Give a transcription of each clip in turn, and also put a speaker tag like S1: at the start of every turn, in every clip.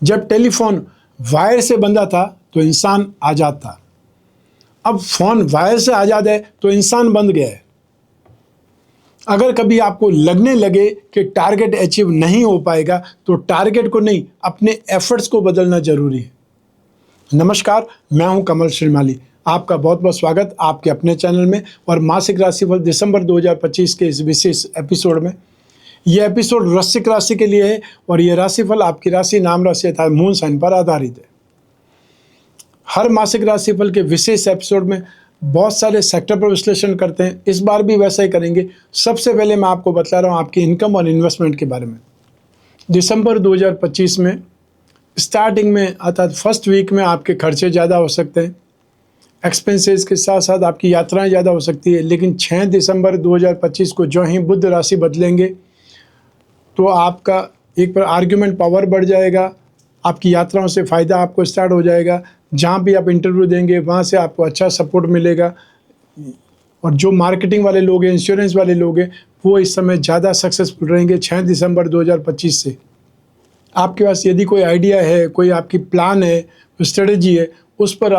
S1: जब telephone wire से बंधा था तो इंसान आज़ाद था। अब फ़ोन वायर से आज़ाद है तो इंसान बंध गया है। अगर कभी आपको लगने लगे कि टारगेट अचीव नहीं हो पाएगा तो टारगेट को नहीं, अपने एफर्ट्स को बदलना जरूरी है। नमस्कार, मैं हूं कमल श्रीमाली। आपका बहुत बहुत स्वागत आपके अपने चैनल में और मासिक राशिफल दिसंबर 2025 के इस विशेष एपिसोड में। यह एपिसोड वृश्चिक राशि के लिए है और यह राशिफल आपकी राशि, नाम राशि अर्थात मून साइन पर आधारित है। हर मासिक राशिफल के विशेष एपिसोड में बहुत सारे सेक्टर पर विश्लेषण करते हैं। इस बार भी वैसा ही करेंगे। सबसे पहले मैं आपको बता रहा हूँ आपकी इनकम और इन्वेस्टमेंट के बारे में। दिसंबर 2025 में स्टार्टिंग में अर्थात फर्स्ट वीक में आपके खर्चे ज़्यादा हो सकते हैं, एक्सपेंसेस के साथ साथ आपकी यात्राएं ज़्यादा हो सकती है। लेकिन 6 दिसंबर 2025 को जो ही बुध राशि बदलेंगे तो आपका एक पर आर्ग्यूमेंट पावर बढ़ जाएगा, आपकी यात्राओं से फ़ायदा आपको स्टार्ट हो जाएगा। जहाँ भी आप इंटरव्यू देंगे वहाँ से आपको अच्छा सपोर्ट मिलेगा और जो मार्केटिंग वाले लोग हैं, इंश्योरेंस वाले लोग हैं, वो इस समय ज़्यादा सक्सेसफुल रहेंगे 6 दिसंबर 2025 से। आपके पास यदि कोई आइडिया है, कोई आपकी प्लान है, स्ट्रेटजी है, उस पर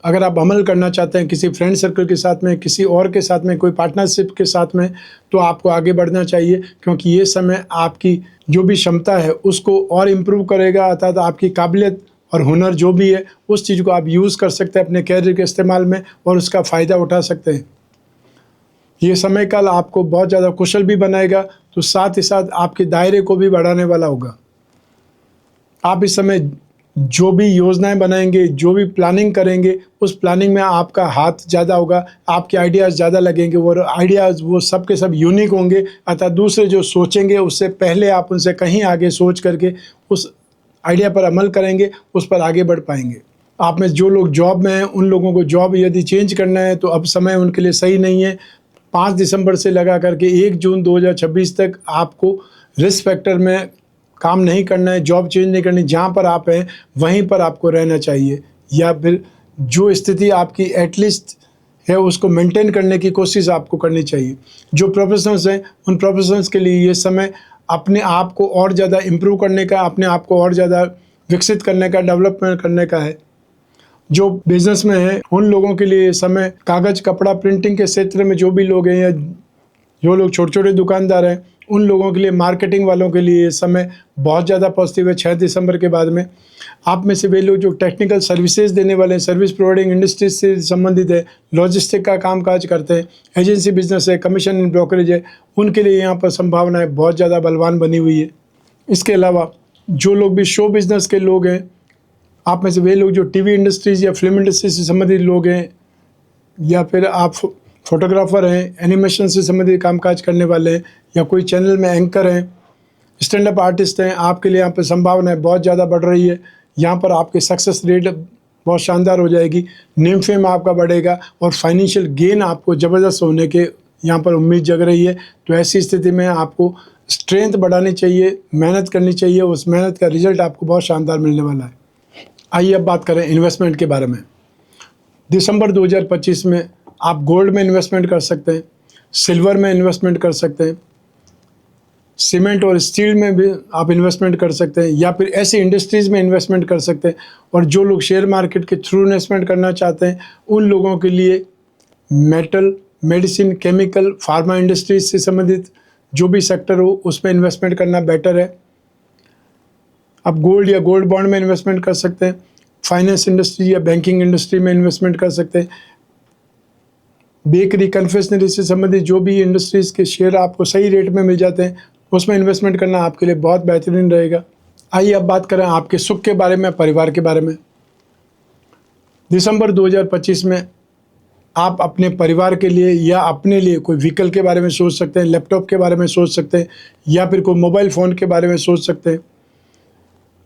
S1: अगर आप अमल करना चाहते हैं किसी फ्रेंड सर्कल के साथ में, किसी और के साथ में, कोई पार्टनरशिप के साथ में, तो आपको आगे बढ़ना चाहिए क्योंकि ये समय आपकी जो भी क्षमता है उसको और इम्प्रूव करेगा। अर्थात आपकी काबिलियत और हुनर जो भी है उस चीज़ को आप यूज़ कर सकते हैं अपने कैरियर के इस्तेमाल में और उसका फ़ायदा उठा सकते हैं। ये समय काल आपको बहुत ज़्यादा कुशल भी बनाएगा, तो साथ ही साथ आपके दायरे को भी बढ़ाने वाला होगा। आप इस समय जो भी योजनाएं बनाएंगे, जो भी प्लानिंग करेंगे, उस प्लानिंग में आपका हाथ ज़्यादा होगा, आपके आइडियाज़ ज़्यादा लगेंगे। वो आइडियाज़ वो सब के सब यूनिक होंगे। अर्थात दूसरे जो सोचेंगे उससे पहले आप उनसे कहीं आगे सोच करके उस आइडिया पर अमल करेंगे, उस पर आगे बढ़ पाएंगे। आप में जो लोग जॉब में हैं उन लोगों को जॉब यदि चेंज करना है तो अब समय उनके लिए सही नहीं है। 5 दिसंबर से लगा करके 1 जून 2026 तक आपको रिस्क फैक्टर में काम नहीं करना है, जॉब चेंज नहीं करनी। जहाँ पर आप हैं वहीं पर आपको रहना चाहिए या फिर जो स्थिति आपकी एटलीस्ट है उसको मेंटेन करने की कोशिश आपको करनी चाहिए। जो प्रोफेशनल्स हैं उन प्रोफेशनल्स के लिए ये समय अपने आप को और ज़्यादा इम्प्रूव करने का, अपने आप को और ज़्यादा विकसित करने का, डेवलपमेंट करने का है। जो बिजनेस में है उन लोगों के लिए ये समय कागज़, कपड़ा, प्रिंटिंग के क्षेत्र में जो भी लोग हैं या जो लोग छोटे छोटे दुकानदार हैं उन लोगों के लिए, मार्केटिंग वालों के लिए ये समय बहुत ज़्यादा पॉजिटिव है। 6 दिसंबर के बाद में आप में से वे लोग जो टेक्निकल सर्विसेज देने वाले हैं, सर्विस प्रोवाइडिंग इंडस्ट्रीज से संबंधित है, लॉजिस्टिक का कामकाज करते हैं, एजेंसी बिजनेस है, कमीशन एंड ब्रोकरेज है, उनके लिए यहाँ पर संभावनाएं बहुत ज़्यादा बलवान बनी हुई है। इसके अलावा जो लोग भी शो बिजनेस के लोग हैं, आप में से वे लोग जो टीवी इंडस्ट्रीज या फिल्म इंडस्ट्री से संबंधित लोग हैं या फिर आप फोटोग्राफर हैं, एनिमेशन से संबंधित कामकाज करने वाले हैं या कोई चैनल में एंकर हैं, स्टैंड अप आर्टिस्ट हैं, आपके लिए यहाँ पर संभावनाएं बहुत ज़्यादा बढ़ रही है। यहाँ पर आपकी सक्सेस रेट बहुत शानदार हो जाएगी, नेम फेम आपका बढ़ेगा और फाइनेंशियल गेन आपको ज़बरदस्त होने के यहाँ पर उम्मीद जग रही है। तो ऐसी स्थिति में आपको स्ट्रेंथ बढ़ानी चाहिए, मेहनत करनी चाहिए, उस मेहनत का रिजल्ट आपको बहुत शानदार मिलने वाला है। आइए अब बात करें इन्वेस्टमेंट के बारे में। दिसंबर 2025 में आप गोल्ड में इन्वेस्टमेंट कर सकते हैं, सिल्वर में इन्वेस्टमेंट कर सकते हैं, सीमेंट और स्टील में भी आप इन्वेस्टमेंट कर सकते हैं या फिर ऐसी इंडस्ट्रीज़ में इन्वेस्टमेंट कर सकते हैं। और जो लोग शेयर मार्केट के थ्रू इन्वेस्टमेंट करना चाहते हैं उन लोगों के लिए metal, medicine, chemical, pharma industries से संबंधित जो भी सेक्टर हो उसमें इन्वेस्टमेंट करना बेटर है। आप गोल्ड या गोल्ड बॉन्ड में इन्वेस्टमेंट कर सकते हैं, फाइनेंस इंडस्ट्री या बैंकिंग इंडस्ट्री में इन्वेस्टमेंट कर सकते हैं, बेकरी, कन्फेक्शनरी से संबंधित जो भी इंडस्ट्रीज़ के शेयर आपको सही रेट में मिल जाते हैं उसमें इन्वेस्टमेंट करना आपके लिए बहुत बेहतरीन रहेगा। आइए अब बात करें आपके सुख के बारे में, परिवार के बारे में। दिसंबर 2025 में आप अपने परिवार के लिए या अपने लिए कोई व्हीकल के बारे में सोच सकते हैं, लैपटॉप के बारे में सोच सकते हैं या फिर कोई मोबाइल फ़ोन के बारे में सोच सकते हैं।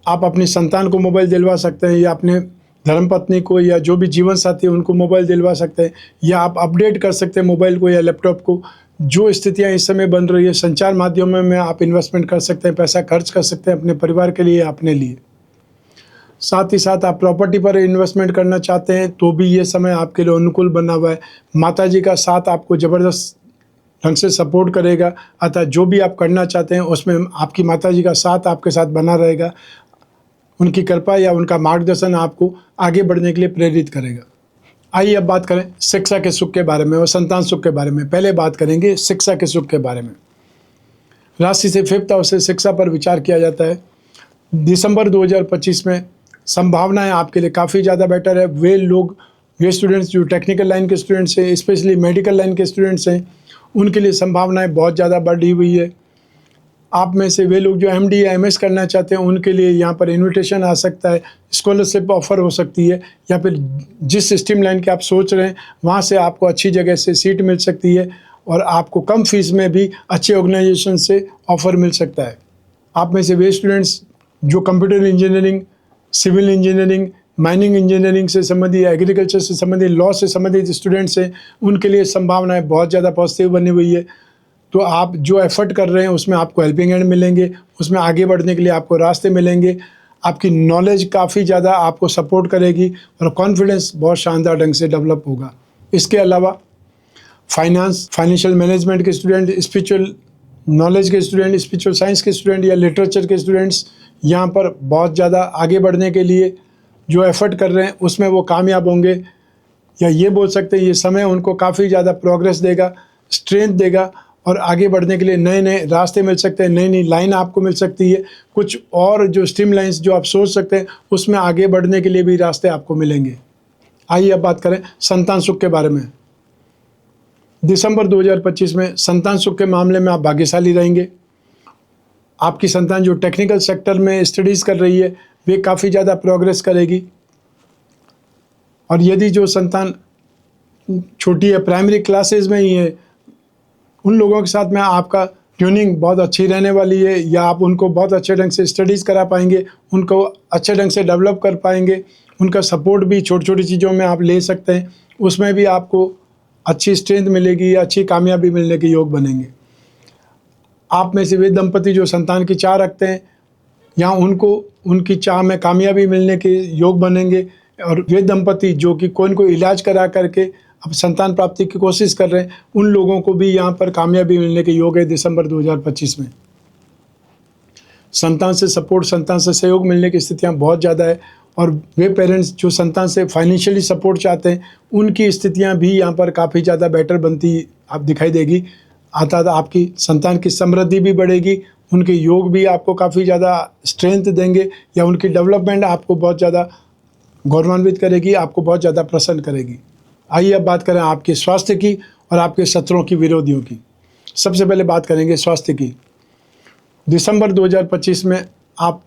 S1: आप अपनी संतान को मोबाइल दिलवा सकते हैं या अपने धर्मपत्नी को या जो भी जीवन साथी है उनको मोबाइल दिलवा सकते हैं या आप अपडेट कर सकते हैं मोबाइल को या लैपटॉप को। जो स्थितियां इस समय बन रही है, संचार माध्यमों में आप इन्वेस्टमेंट कर सकते हैं, पैसा खर्च कर सकते हैं अपने परिवार के लिए, अपने लिए। साथ ही साथ आप प्रॉपर्टी पर इन्वेस्टमेंट करना चाहते हैं तो भी ये समय आपके लिए अनुकूल बना हुआ है। माता जी का साथ आपको ज़बरदस्त ढंग से सपोर्ट करेगा, अतः जो भी आप करना चाहते हैं उसमें आपकी माता जी का साथ आपके साथ बना रहेगा। उनकी कृपा या उनका मार्गदर्शन आपको आगे बढ़ने के लिए प्रेरित करेगा। आइए अब बात करें शिक्षा के सुख के बारे में और संतान सुख के बारे में। पहले बात करेंगे शिक्षा के सुख के बारे में। राशि से 5th हाउस से शिक्षा पर विचार किया जाता है। दिसंबर 2025 में संभावनाएं आपके लिए काफ़ी ज़्यादा बेटर है। वे स्टूडेंट्स जो टेक्निकल लाइन के स्टूडेंट्स हैं, स्पेशली मेडिकल लाइन के स्टूडेंट्स हैं, उनके लिए संभावनाएं बहुत ज़्यादा बढ़ी हुई है। आप में से वे लोग जो MD या MS करना चाहते हैं, उनके लिए यहाँ पर इन्विटेशन आ सकता है, स्कॉलरशिप ऑफर हो सकती है, या फिर जिस स्ट्रीम लाइन के आप सोच रहे हैं वहाँ से आपको अच्छी जगह से सीट मिल सकती है और आपको कम फीस में भी अच्छे ऑर्गेनाइजेशन से ऑफ़र मिल सकता है। आप में से वे स्टूडेंट्स जो computer engineering, civil engineering, mining engineering से संबंधित, एग्रीकल्चर से संबंधित, लॉ से संबंधित स्टूडेंट्स हैं, उनके लिए संभावनाएं बहुत ज़्यादा पॉजिटिव बनी हुई है। तो आप जो एफर्ट कर रहे हैं उसमें आपको हेल्पिंग हैंड मिलेंगे, उसमें आगे बढ़ने के लिए आपको रास्ते मिलेंगे। आपकी नॉलेज काफ़ी ज़्यादा आपको सपोर्ट करेगी और कॉन्फिडेंस बहुत शानदार ढंग से डेवलप होगा। इसके अलावा फाइनेंशियल मैनेजमेंट के स्टूडेंट, स्पिरिचुअल नॉलेज के स्टूडेंट, स्पिरिचुअल साइंस के स्टूडेंट या लिटरेचर के स्टूडेंट्स यहाँ पर बहुत ज़्यादा आगे बढ़ने के लिए जो एफर्ट कर रहे हैं उसमें वो कामयाब होंगे, या ये बोल सकते हैं ये समय उनको काफ़ी ज़्यादा प्रोग्रेस देगा, स्ट्रेंथ देगा और आगे बढ़ने के लिए नए नए रास्ते मिल सकते हैं, नई नई लाइन आपको मिल सकती है। कुछ और जो स्ट्रीम लाइन्स जो आप सोच सकते हैं उसमें आगे बढ़ने के लिए भी रास्ते आपको मिलेंगे। आइए अब बात करें संतान सुख के बारे में। दिसंबर 2025 में संतान सुख के मामले में आप भाग्यशाली रहेंगे। आपकी संतान जो टेक्निकल सेक्टर में स्टडीज़ कर रही है वे काफ़ी ज़्यादा प्रोग्रेस करेगी, और यदि जो संतान छोटी है, प्राइमरी क्लासेस में ही है, उन लोगों के साथ में आपका ट्यूनिंग बहुत अच्छी रहने वाली है, या आप उनको बहुत अच्छे ढंग से स्टडीज़ करा पाएंगे, उनको अच्छे ढंग से डेवलप कर पाएंगे। उनका सपोर्ट भी छोटी छोटी चीज़ों में आप ले सकते हैं, उसमें भी आपको अच्छी स्ट्रेंथ मिलेगी या अच्छी कामयाबी मिलने के योग बनेंगे। आप में से वे दंपति जो संतान की चाह रखते हैं, यहाँ उनको उनकी चाह में कामयाबी मिलने के योग बनेंगे, और वे दंपति जो कि कोई न कोई इलाज करा करके अब संतान प्राप्ति की कोशिश कर रहे हैं, उन लोगों को भी यहाँ पर कामयाबी मिलने के योग है दिसंबर 2025 में। संतान से सपोर्ट, संतान से सहयोग मिलने की स्थितियाँ बहुत ज़्यादा है, और वे पेरेंट्स जो संतान से फाइनेंशियली सपोर्ट चाहते हैं उनकी स्थितियाँ भी यहाँ पर काफ़ी ज़्यादा बेटर बनती आप दिखाई देगी। अर्थात आपकी संतान की समृद्धि भी बढ़ेगी, उनके योग भी आपको काफ़ी ज़्यादा स्ट्रेंथ देंगे, या उनकी डेवलपमेंट आपको बहुत ज़्यादा गौरवान्वित करेगी, आपको बहुत ज़्यादा प्रसन्न करेगी। आइए अब बात करें आपके स्वास्थ्य की और आपके शत्रुओं की, विरोधियों की। सबसे पहले बात करेंगे स्वास्थ्य की। दिसंबर 2025 में आप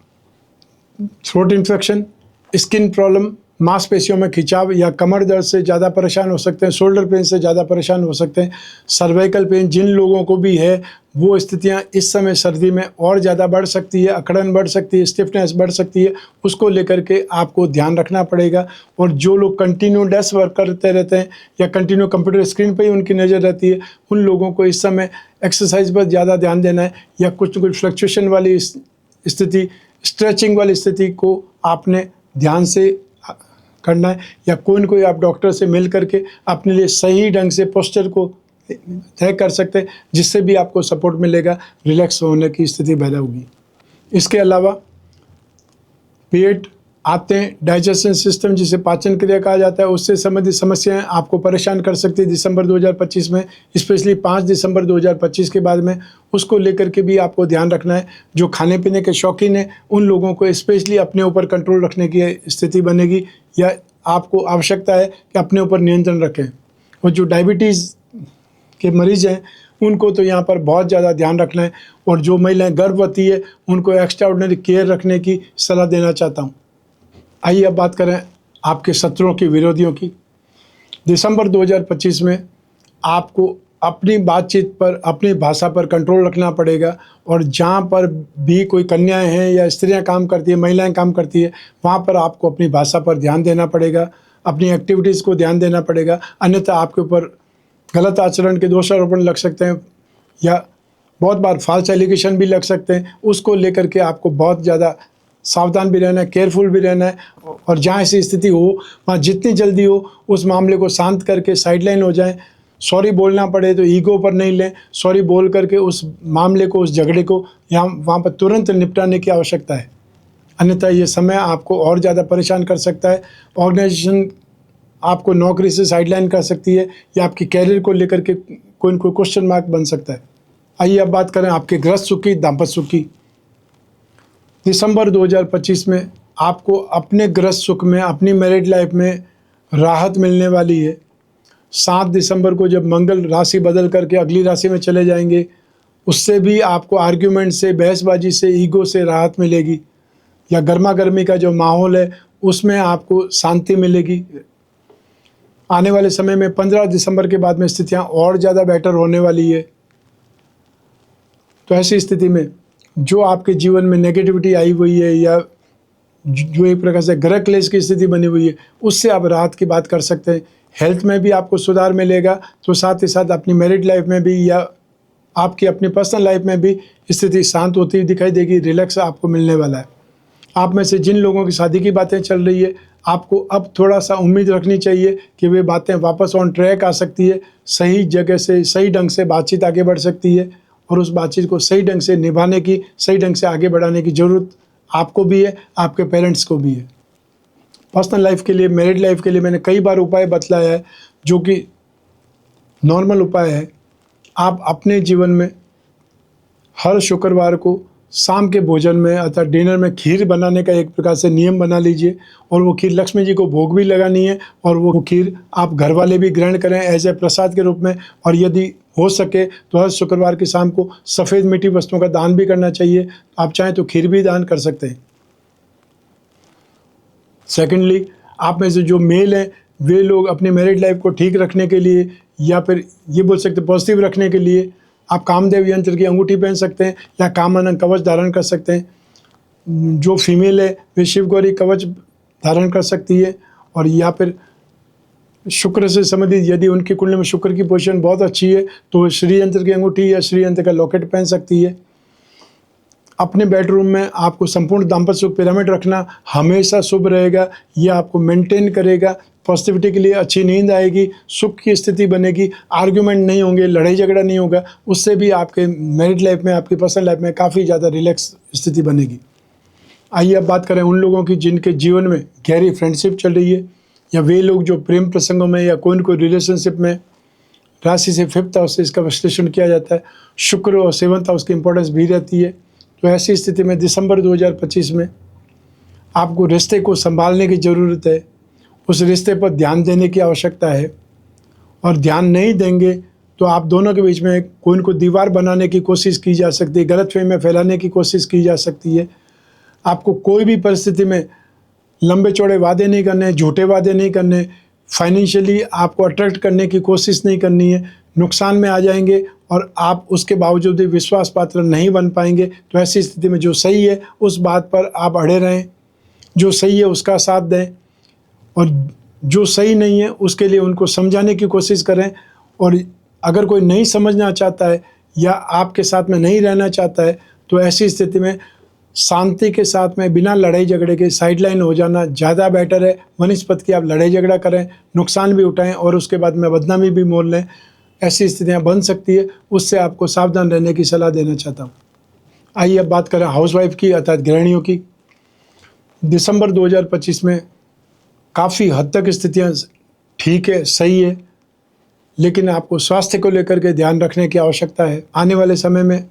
S1: थ्रोट इन्फेक्शन, स्किन प्रॉब्लम, मांसपेशियों में खिंचाव या कमर दर्द से ज़्यादा परेशान हो सकते हैं, शोल्डर पेन से ज़्यादा परेशान हो सकते हैं, सर्वाइकल पेन जिन लोगों को भी है वो स्थितियां इस समय सर्दी में और ज़्यादा बढ़ सकती है, अकड़न बढ़ सकती है, स्टिफनेस बढ़ सकती है, उसको लेकर के आपको ध्यान रखना पड़ेगा। और जो लोग कंटिन्यू डेस्क वर्क करते रहते हैं या कंटिन्यू कंप्यूटर स्क्रीन पर ही उनकी नज़र रहती है, उन लोगों को इस समय एक्सरसाइज पर ज़्यादा ध्यान देना है, या कुछ फ्लक्चुएशन वाली स्थिति, स्ट्रेचिंग वाली स्थिति को आपने ध्यान से करना है, या कोई न कोई आप डॉक्टर से मिल करके अपने लिए सही ढंग से पोस्चर को तय कर सकते हैं, जिससे भी आपको सपोर्ट मिलेगा, रिलैक्स होने की स्थिति पैदा होगी। इसके अलावा पेट, आंतें, डाइजेशन सिस्टम जिसे पाचन क्रिया कहा जाता है, उससे संबंधित समस्याएं आपको परेशान कर सकती है दिसंबर 2025 में, स्पेशली 5 दिसंबर 2025 के बाद में। उसको लेकर के भी आपको ध्यान रखना है। जो खाने पीने के शौकीन हैं उन लोगों को स्पेशली अपने ऊपर कंट्रोल रखने की स्थिति बनेगी, या आपको आवश्यकता है कि अपने ऊपर नियंत्रण रखें। और जो डायबिटीज़ के मरीज़ हैं उनको तो यहाँ पर बहुत ज़्यादा ध्यान रखना है, और जो महिलाएं गर्भवती है उनको एक्स्ट्रा ऑर्डिनरी केयर रखने की सलाह देना चाहता हूँ। आइए अब बात करें आपके शत्रुओं की, विरोधियों की। दिसंबर 2025 में आपको अपनी बातचीत पर, अपनी भाषा पर कंट्रोल रखना पड़ेगा, और जहाँ पर भी कोई कन्याएं हैं या स्त्रियां काम करती है, महिलाएं काम करती है, वहाँ पर आपको अपनी भाषा पर ध्यान देना पड़ेगा, अपनी एक्टिविटीज़ को ध्यान देना पड़ेगा, अन्यथा आपके ऊपर गलत आचरण के दोषारोपण लग सकते हैं, या बहुत बार फॉल्स एलिगेशन भी लग सकते हैं। उसको लेकर के आपको बहुत ज़्यादा सावधान भी रहना है, केयरफुल भी रहना है, और जहाँ ऐसी स्थिति हो वहाँ जितनी जल्दी हो उस मामले को शांत करके साइडलाइन हो जाएं। सॉरी बोलना पड़े तो ईगो पर नहीं लें, सॉरी बोल करके उस मामले को, उस झगड़े को यहाँ वहाँ पर तुरंत निपटाने की आवश्यकता है। अन्यथा ये समय आपको और ज़्यादा परेशान कर सकता है। ऑर्गेनाइजेशन आपको नौकरी से साइडलाइन कर सकती है या आपकी कैरियर को लेकर के कोई न कोई क्वेश्चन मार्क बन सकता है। आइए अब बात करें आपके गृहस्थ सुख की, दाम्पत्य सुख की। दिसंबर 2025 में आपको अपने गृहस्थ सुख में, अपनी मैरिड लाइफ में राहत मिलने वाली है। 7 दिसंबर को जब मंगल राशि बदल करके अगली राशि में चले जाएंगे, उससे भी आपको आर्ग्यूमेंट से, बहसबाजी से, ईगो से राहत मिलेगी, या गर्मा गर्मी का जो माहौल है उसमें आपको शांति मिलेगी। आने वाले समय में 15 दिसंबर के बाद में स्थितियां और ज़्यादा बेटर होने वाली है। तो ऐसी स्थिति में जो आपके जीवन में नेगेटिविटी आई हुई है या जो एक प्रकार से ग्रह क्लेश की स्थिति बनी हुई है, उससे आप राहत की बात कर सकते हैं। हेल्थ में भी आपको सुधार मिलेगा, तो साथ ही साथ अपनी मैरिड लाइफ में भी या आपकी अपनी पर्सनल लाइफ में भी स्थिति शांत होती हुई दिखाई देगी। रिलैक्स आपको मिलने वाला है। आप में से जिन लोगों की शादी की बातें चल रही है, आपको अब थोड़ा सा उम्मीद रखनी चाहिए कि वे बातें वापस ऑन ट्रैक आ सकती है। सही जगह से, सही ढंग से बातचीत आगे बढ़ सकती है और उस बातचीत को सही ढंग से निभाने की, सही ढंग से आगे बढ़ाने की ज़रूरत आपको भी है, आपके पेरेंट्स को भी है। पर्सनल लाइफ के लिए, मैरिड लाइफ के लिए मैंने कई बार उपाय बतलाया है, जो कि नॉर्मल उपाय है। आप अपने जीवन में हर शुक्रवार को शाम के भोजन में अर्थात डिनर में खीर बनाने का एक प्रकार से नियम बना लीजिए, और वो खीर लक्ष्मी जी को भोग भी लगानी है, और वो खीर आप घर वाले भी ग्रहण करें एज ए प्रसाद के रूप में। और यदि हो सके तो हर शुक्रवार की शाम को सफ़ेद मीठी वस्तुओं का दान भी करना चाहिए। आप चाहें तो खीर भी दान कर सकते हैं। सेकेंडली, आप में से जो मेल हैं वे लोग अपनी मैरिड लाइफ को ठीक रखने के लिए, या फिर ये बोल सकते पॉजिटिव रखने के लिए, आप कामदेव यंत्र की अंगूठी पहन सकते हैं या कामानंद कवच धारण कर सकते हैं। जो फीमेल है वे शिव गौरी कवच धारण कर सकती है, और या फिर शुक्र से संबंधित यदि उनकी कुंडली में शुक्र की पोजीशन बहुत अच्छी है तो श्री यंत्र की अंगूठी या श्री यंत्र का लॉकेट पहन सकती है। अपने बेडरूम में आपको संपूर्ण दाम्पत्य सुख पिरामिड रखना हमेशा शुभ रहेगा। यह आपको मेंटेन करेगा, पॉजिटिविटी के लिए अच्छी नींद आएगी, सुख की स्थिति बनेगी, आर्ग्यूमेंट नहीं होंगे, लड़ाई झगड़ा नहीं होगा। उससे भी आपके मैरिड लाइफ में, आपकी पर्सनल लाइफ में काफ़ी ज़्यादा रिलैक्स स्थिति बनेगी। आइए अब बात करें उन लोगों की जिनके जीवन में गहरी फ्रेंडशिप चल रही है, या वे लोग जो प्रेम प्रसंगों में या कोई न कोई रिलेशनशिप में। राशि से 5th हाउस से इसका विश्लेषण किया जाता है। शुक्र और 7th हाउस की इंपॉर्टेंस भी रहती है। तो ऐसी स्थिति में दिसंबर 2025 में आपको रिश्ते को संभालने की ज़रूरत है, उस रिश्ते पर ध्यान देने की आवश्यकता है। और ध्यान नहीं देंगे तो आप दोनों के बीच में कोई न कोई दीवार बनाने की कोशिश की जा सकती है, गलतफहमी फैलाने की कोशिश की जा सकती है। आपको कोई भी परिस्थिति में लंबे चौड़े वादे नहीं करने, झूठे वादे नहीं करने, फाइनेंशियली आपको अट्रैक्ट करने की कोशिश नहीं करनी है। नुकसान में आ जाएंगे और आप उसके बावजूद भी विश्वास पात्र नहीं बन पाएंगे। तो ऐसी स्थिति में जो सही है उस बात पर आप अड़े रहें, जो सही है उसका साथ दें, और जो सही नहीं है उसके लिए उनको समझाने की कोशिश करें। और अगर कोई नहीं समझना चाहता है या आपके साथ में नहीं रहना चाहता है तो ऐसी स्थिति में शांति के साथ में बिना लड़ाई झगड़े के साइडलाइन हो जाना ज़्यादा बेटर है। वनिस्पत की आप लड़ाई झगड़ा करें, नुकसान भी उठाएं और उसके बाद में बदनामी भी मोल लें, ऐसी स्थितियां बन सकती है। उससे आपको सावधान रहने की सलाह देना चाहता हूं। आइए अब बात करें हाउसवाइफ की अर्थात गृहिणियों की। दिसंबर 2025 में काफ़ी हद तक स्थितियाँ ठीक है, सही है, लेकिन आपको स्वास्थ्य को लेकर के ध्यान रखने की आवश्यकता है। आने वाले समय में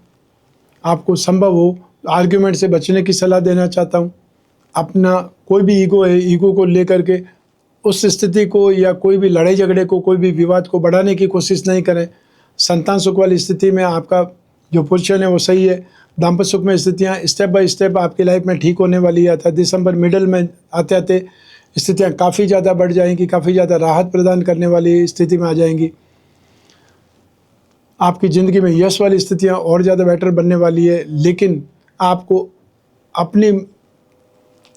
S1: आपको संभव हो आर्ग्यूमेंट से बचने की सलाह देना चाहता हूँ। अपना कोई भी ईगो है, ईगो को लेकर के उस स्थिति को या कोई भी लड़ाई झगड़े को, कोई भी विवाद को बढ़ाने की कोशिश नहीं करें। संतान सुख वाली स्थिति में आपका जो पोजीशन है वो सही है। दाम्पत्य सुख में स्थितियाँ स्टेप बाय स्टेप आपकी लाइफ में ठीक होने वाली है। था दिसंबर मिडल में आते आते स्थितियाँ काफ़ी ज़्यादा बढ़ जाएंगी, काफ़ी ज़्यादा राहत प्रदान करने वाली स्थिति में आ जाएंगी। आपकी ज़िंदगी में यश वाली स्थितियाँ और ज़्यादा बेटर बनने वाली है, लेकिन आपको अपनी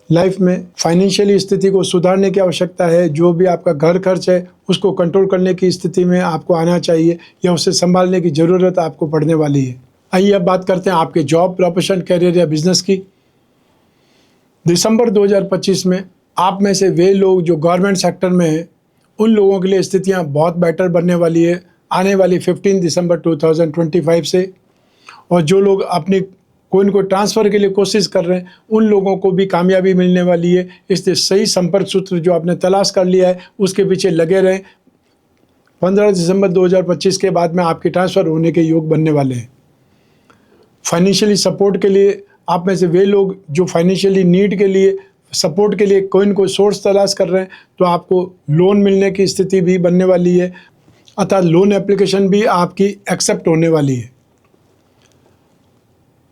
S1: लाइफ में फाइनेंशियली स्थिति को सुधारने की आवश्यकता है। जो भी आपका घर खर्च है उसको कंट्रोल करने की स्थिति में आपको आना चाहिए, या उसे संभालने की ज़रूरत आपको पड़ने वाली है। आइए अब बात करते हैं आपके जॉब, प्रोफेशन, करियर या बिजनेस की। दिसंबर 2025 में आप में से वे लोग जो गवर्नमेंट सेक्टर में हैं उन लोगों के लिए स्थितियाँ बहुत बेटर बनने वाली है आने वाली 15 दिसंबर 2025 से। और जो लोग अपनी कोई न कोई ट्रांसफ़र के लिए कोशिश कर रहे हैं, उन लोगों को भी कामयाबी मिलने वाली है। इसलिए सही संपर्क सूत्र जो आपने तलाश कर लिया है, उसके पीछे लगे रहें। 15 दिसंबर 2025 के बाद में आपके ट्रांसफ़र होने के योग बनने वाले हैं। फाइनेंशियली सपोर्ट के लिए आप में से वे लोग जो फाइनेंशियली नीड के लिए सपोर्ट के लिए कोई न कोई सोर्स तलाश कर रहे हैं, तो आपको लोन मिलने की स्थिति भी बनने वाली है, अर्थात लोन एप्लीकेशन भी आपकी एक्सेप्ट होने वाली है।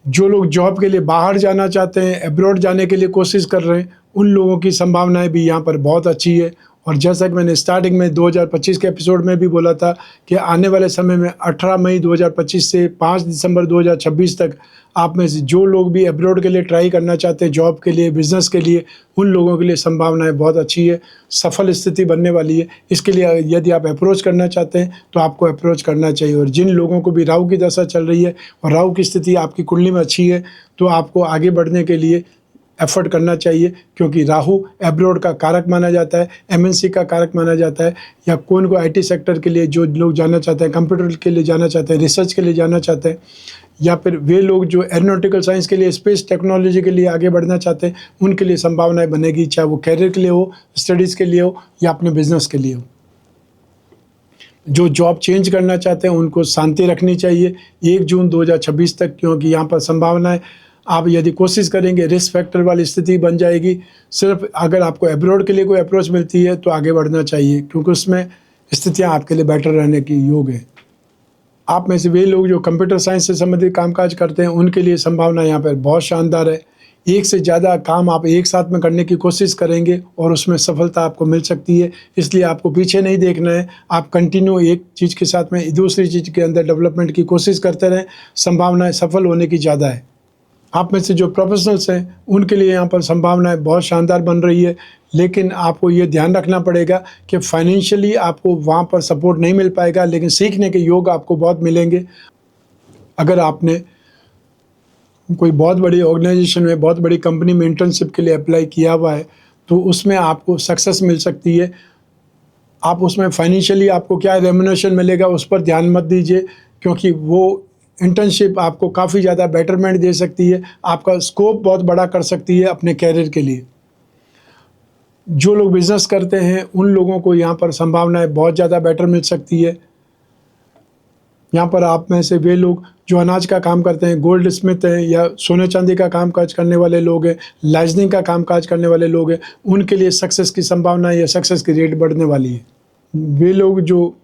S1: जो लोग जॉब के लिए बाहर जाना चाहते हैं, एब्रॉड जाने के लिए कोशिश कर रहे हैं, उन लोगों की संभावनाएं भी यहाँ पर बहुत अच्छी है। और जैसा कि मैंने स्टार्टिंग में 2025 के एपिसोड में भी बोला था कि आने वाले समय में 18 मई 2025 से 5 दिसंबर 2026 तक आप में से जो लोग भी एब्रॉड के लिए ट्राई करना चाहते हैं, जॉब के लिए, बिजनेस के लिए, उन लोगों के लिए संभावनाएं बहुत अच्छी है, सफल स्थिति बनने वाली है। इसके लिए यदि आप अप्रोच करना चाहते हैं तो आपको अप्रोच करना चाहिए। और जिन लोगों को भी राहु की दशा चल रही है और राहु की स्थिति आपकी कुंडली में अच्छी है, तो आपको आगे बढ़ने के लिए एफर्ट करना चाहिए, क्योंकि राहु एब्रॉड का कारक माना जाता है, एमएनसी का कारक माना जाता है। या कौन को आईटी सेक्टर के लिए जो लोग जाना चाहते हैं, कंप्यूटर के लिए जाना चाहते हैं, रिसर्च के लिए जाना चाहते हैं, या फिर वे लोग जो एरोनॉटिकल साइंस के लिए, स्पेस टेक्नोलॉजी के लिए आगे बढ़ना चाहते हैं, उनके लिए संभावनाएं बनेगी, चाहे वो कैरियर के लिए हो, स्टडीज़ के लिए हो, या अपने बिजनेस के लिए हो। जो जॉब चेंज करना चाहते हैं उनको शांति रखनी चाहिए 1 जून 2026 तक, क्योंकि यहाँ पर संभावनाएं आप यदि कोशिश करेंगे रिस्क फैक्टर वाली स्थिति बन जाएगी। सिर्फ अगर आपको एब्रॉड के लिए कोई अप्रोच मिलती है तो आगे बढ़ना चाहिए, क्योंकि उसमें स्थितियां आपके लिए बेटर रहने की योग है। आप में से वे लोग जो कंप्यूटर साइंस से संबंधित कामकाज करते हैं, उनके लिए संभावना यहाँ पर बहुत शानदार है। एक से ज़्यादा काम आप एक साथ में करने की कोशिश करेंगे और उसमें सफलता आपको मिल सकती है। इसलिए आपको पीछे नहीं देखना है, आप कंटिन्यू एक चीज़ के साथ में दूसरी चीज़ के अंदर डेवलपमेंट की कोशिश करते रहें, संभावनाएं सफल होने की ज़्यादा है। आप में से जो प्रोफेशनल्स हैं उनके लिए यहाँ पर संभावनाएं बहुत शानदार बन रही है, लेकिन आपको ये ध्यान रखना पड़ेगा कि फाइनेंशियली आपको वहाँ पर सपोर्ट नहीं मिल पाएगा, लेकिन सीखने के योग आपको बहुत मिलेंगे। अगर आपने कोई बहुत बड़ी ऑर्गेनाइजेशन में, बहुत बड़ी कंपनी में इंटर्नशिप के लिए अप्लाई किया हुआ है, तो उसमें आपको सक्सेस मिल सकती है। आप उसमें फाइनेंशियली आपको क्या रेम्यूनरेशन मिलेगा उस पर ध्यान मत दीजिए, क्योंकि वो इंटर्नशिप आपको काफ़ी ज़्यादा बेटरमेंट दे सकती है, आपका स्कोप बहुत बड़ा कर सकती है अपने कैरियर के लिए। जो लोग बिज़नेस करते हैं उन लोगों को यहाँ पर संभावनाएं बहुत ज़्यादा बेटर मिल सकती है। यहाँ पर आप में से वे लोग जो अनाज का काम करते हैं, गोल्ड स्मिथ हैं, या सोने चांदी का कामकाज करने वाले लोग हैं, लाइजनिंग का कामकाज करने वाले लोग हैं, उनके लिए सक्सेस की संभावना या सक्सेस की रेट बढ़ने वाली है। वे लोग जो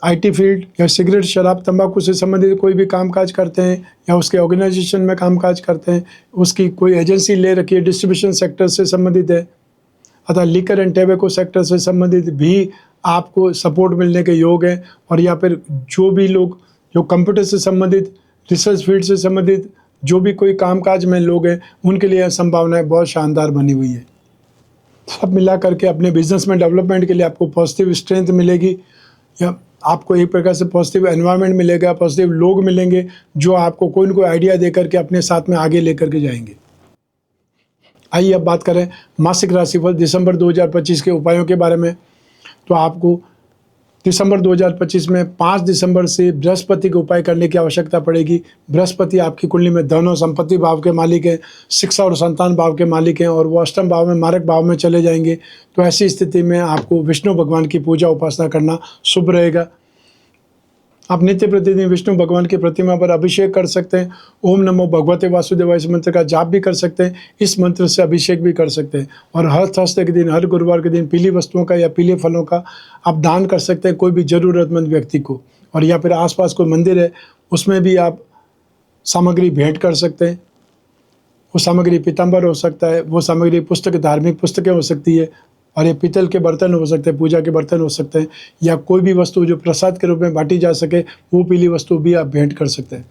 S1: आईटी फील्ड या सिगरेट, शराब, तंबाकू से संबंधित कोई भी कामकाज करते हैं या उसके ऑर्गेनाइजेशन में कामकाज करते हैं, उसकी कोई एजेंसी ले रखी है, डिस्ट्रीब्यूशन सेक्टर से संबंधित है, अतः लिकर एंड टैबेको सेक्टर से संबंधित भी आपको सपोर्ट मिलने के योग हैं। और या फिर जो भी लोग जो कंप्यूटर से संबंधित, रिसर्च फील्ड से संबंधित जो भी कोई कामकाज में लोग हैं, उनके लिए संभावनाएं बहुत शानदार बनी हुई है। सब मिला करके अपने बिजनेस में डेवलपमेंट के लिए आपको पॉजिटिव स्ट्रेंथ मिलेगी, या आपको एक प्रकार से पॉजिटिव एनवायरनमेंट मिलेगा, पॉजिटिव लोग मिलेंगे जो आपको कोई न कोई आइडिया दे करके अपने साथ में आगे लेकर के जाएंगे। आइए अब बात करें मासिक राशिफल दिसंबर 2025 के उपायों के बारे में। तो आपको दिसंबर 2025 में 5 दिसंबर से बृहस्पति के उपाय करने की आवश्यकता पड़ेगी। बृहस्पति आपकी कुंडली में धन और संपत्ति भाव के मालिक हैं, शिक्षा और संतान भाव के मालिक हैं, और वो अष्टम भाव में, मारक भाव में चले जाएंगे। तो ऐसी स्थिति में आपको विष्णु भगवान की पूजा उपासना करना शुभ रहेगा। आप नित्य प्रतिदिन विष्णु भगवान की प्रतिमा पर अभिषेक कर सकते हैं। ओम नमो भगवते वासुदेवाय इस मंत्र का जाप भी कर सकते हैं, इस मंत्र से अभिषेक भी कर सकते हैं। और हर थर्सडे के दिन, हर गुरुवार के दिन पीली वस्तुओं का या पीले फलों का आप दान कर सकते हैं कोई भी ज़रूरतमंद व्यक्ति को। और या फिर आसपास कोई मंदिर है उसमें भी आप सामग्री भेंट कर सकते हैं। वो सामग्री पीताम्बर हो सकता है, वो सामग्री पुस्तक, धार्मिक पुस्तकें हो सकती है, और ये पीतल के बर्तन हो सकते हैं, पूजा के बर्तन हो सकते हैं, या कोई भी वस्तु जो प्रसाद के रूप में बांटी जा सके वो पीली वस्तु भी आप भेंट कर सकते हैं।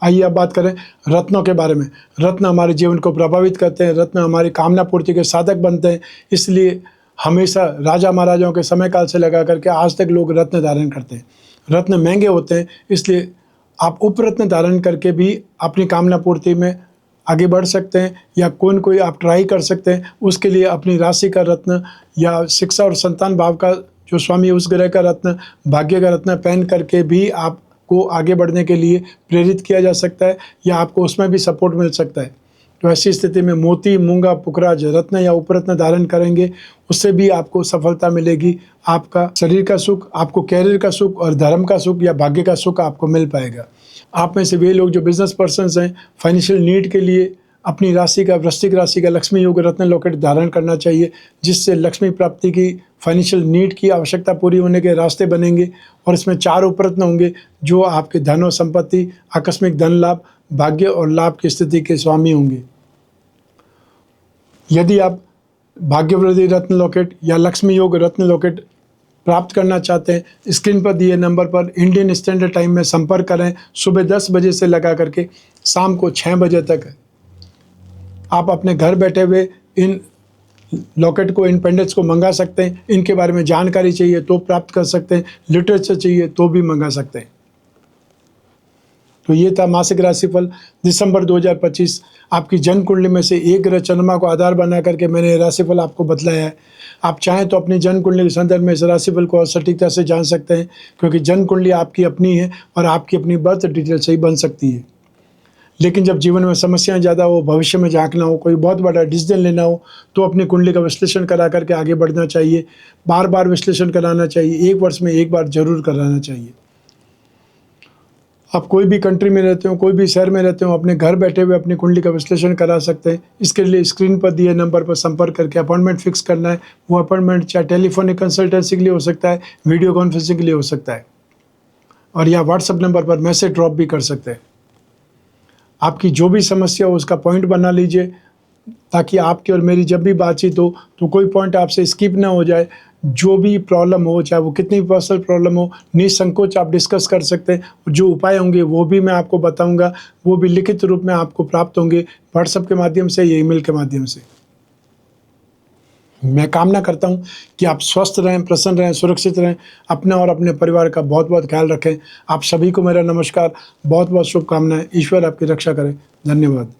S1: आइए अब बात करें रत्नों के बारे में। रत्न हमारे जीवन को प्रभावित करते हैं, रत्न हमारी कामना पूर्ति के साधक बनते हैं। इसलिए हमेशा राजा महाराजाओं के समय काल से लगा करके आज तक लोग रत्न धारण करते हैं। रत्न महंगे होते हैं, इसलिए आप उपरत्न धारण करके भी अपनी कामना पूर्ति में आगे बढ़ सकते हैं, या कोई आप ट्राई कर सकते हैं। उसके लिए अपनी राशि का रत्न या शिक्षा और संतान भाव का जो स्वामी उस ग्रह का रत्न, भाग्य का रत्न पहन करके भी आप आपको आगे बढ़ने के लिए प्रेरित किया जा सकता है या आपको उसमें भी सपोर्ट मिल सकता है। तो ऐसी स्थिति में मोती, मूंगा, पुखराज, रत्न या उपरत्न धारण करेंगे, उससे भी आपको सफलता मिलेगी। आपका शरीर का सुख, आपको कैरियर का सुख और धर्म का सुख या भाग्य का सुख आपको मिल पाएगा। आप में से वे लोग जो बिजनेस पर्सन्स हैं, फाइनेंशियल नीड के लिए अपनी राशि का, वृश्चिक राशि का लक्ष्मी योग रत्न लॉकेट धारण करना चाहिए, जिससे लक्ष्मी प्राप्ति की, फाइनेंशियल नीड की आवश्यकता पूरी होने के रास्ते बनेंगे। और इसमें 4 उपरत्न होंगे जो आपके धन और संपत्ति, आकस्मिक धन लाभ, भाग्य और लाभ की स्थिति के स्वामी होंगे। यदि आप भाग्यवृद्धि रत्न लॉकेट या लक्ष्मी योग रत्न लॉकेट प्राप्त करना चाहते हैं, स्क्रीन पर दिए नंबर पर इंडियन स्टैंडर्ड टाइम में संपर्क करें। सुबह 10 बजे से लगा करके शाम को 6 बजे तक आप अपने घर बैठे हुए इन लॉकेट को, इन पेंडेंट्स को मंगा सकते हैं। इनके बारे में जानकारी चाहिए तो प्राप्त कर सकते हैं, लिटरेचर चाहिए तो भी मंगा सकते हैं। तो ये था मासिक राशिफल दिसंबर 2025। आपकी जन्म कुंडली में से एक ग्रह चंद्रमा को आधार बना करके मैंने राशिफल आपको बतलाया है। आप चाहें तो अपनी जन्म कुंडली के संदर्भ में इस राशिफल को और सटीकता से जान सकते हैं, क्योंकि जन्म कुंडली आपकी अपनी है और आपकी अपनी बर्थ डिटेल से ही बन सकती है। लेकिन जब जीवन में समस्याएं ज़्यादा हो, भविष्य में झांकना हो, कोई बहुत बड़ा डिसीजन लेना हो, तो अपनी कुंडली का विश्लेषण करा करके आगे बढ़ना चाहिए। बार बार विश्लेषण कराना चाहिए, 1 वर्ष में 1 बार जरूर कराना चाहिए। आप कोई भी कंट्री में रहते हो, कोई भी शहर में रहते हो, अपने घर बैठे हुए अपनी कुंडली का विश्लेषण करा सकते हैं। इसके लिए स्क्रीन पर दिए नंबर पर संपर्क करके अपॉइंटमेंट फिक्स करना है। वो अपॉइंटमेंट चाहे टेलीफोनिक कंसल्टेंसी के लिए हो सकता है, वीडियो कॉन्फ्रेंसिंग के लिए हो सकता है, और या व्हाट्सएप नंबर पर मैसेज ड्रॉप भी कर सकते हैं। आपकी जो भी समस्या हो उसका पॉइंट बना लीजिए, ताकि आपकी और मेरी जब भी बातचीत हो तो कोई पॉइंट आपसे स्किप ना हो जाए। जो भी प्रॉब्लम हो, चाहे वो कितनी भी पर्सनल प्रॉब्लम हो, निसंकोच आप डिस्कस कर सकते हैं। जो उपाय होंगे वो भी मैं आपको बताऊंगा, वो भी लिखित रूप में आपको प्राप्त होंगे, व्हाट्सएप के माध्यम से या ईमेल के माध्यम से। मैं कामना करता हूं कि आप स्वस्थ रहें, प्रसन्न रहें, सुरक्षित रहें, अपना और अपने परिवार का बहुत बहुत ख्याल रखें। आप सभी को मेरा नमस्कार, बहुत बहुत शुभकामनाएं। ईश्वर आपकी रक्षा करें। धन्यवाद।